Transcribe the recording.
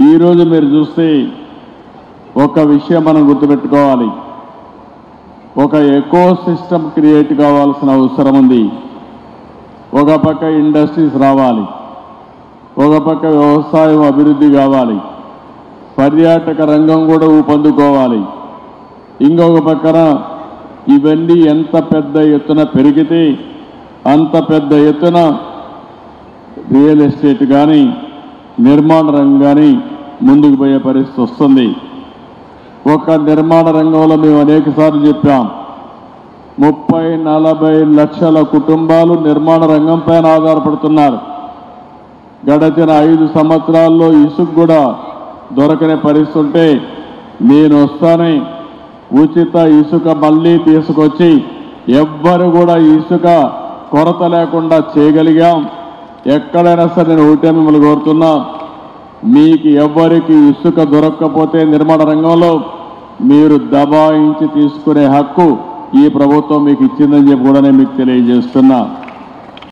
ఈరోజు మీరు చూస్తే ఒక విషయం మనం గుర్తుపెట్టుకోవాలి. ఒక ఎకో సిస్టమ్ క్రియేట్ కావాల్సిన అవసరం ఉంది. ఒక పక్క ఇండస్ట్రీస్ రావాలి, ఒక పక్క వ్యవసాయం అభివృద్ధి కావాలి, పర్యాటక రంగం కూడా ఊపందుకోవాలి. ఇంకొక పక్కన ఇవన్నీ ఎంత పెద్ద ఎత్తున పెరిగితే అంత పెద్ద ఎత్తున రియల్ ఎస్టేట్ కానీ నిర్మాణ రంగం కానీ ముందుకు పోయే పరిస్థితి వస్తుంది. ఒక నిర్మాణ రంగంలో మేము అనేకసార్లు చెప్పాం, 30-40 లక్షల కుటుంబాలు నిర్మాణ రంగం పైన ఆధారపడుతున్నారు. గడచిన 5 సంవత్సరాల్లో ఇసుక కూడా దొరకని పరిస్థితి ఉంటే నేను వస్తానే ఉచిత ఇసుక మళ్ళీ తీసుకొచ్చి ఎవ్వరు కూడా ఇసుక కొరత లేకుండా చేయగలిగాం. ఎక్కడైనా సరే నేను ఒకటే మిమ్మల్ని కోరుతున్నా, మీకు ఎవ్వరికి ఇసుక దొరకకపోతే నిర్మాణ రంగంలో మీరు దబాయించి తీసుకునే హక్కు ఈ ప్రభుత్వం మీకు ఇచ్చిందని చెప్పి కూడా నేను మీకు తెలియజేస్తున్నా.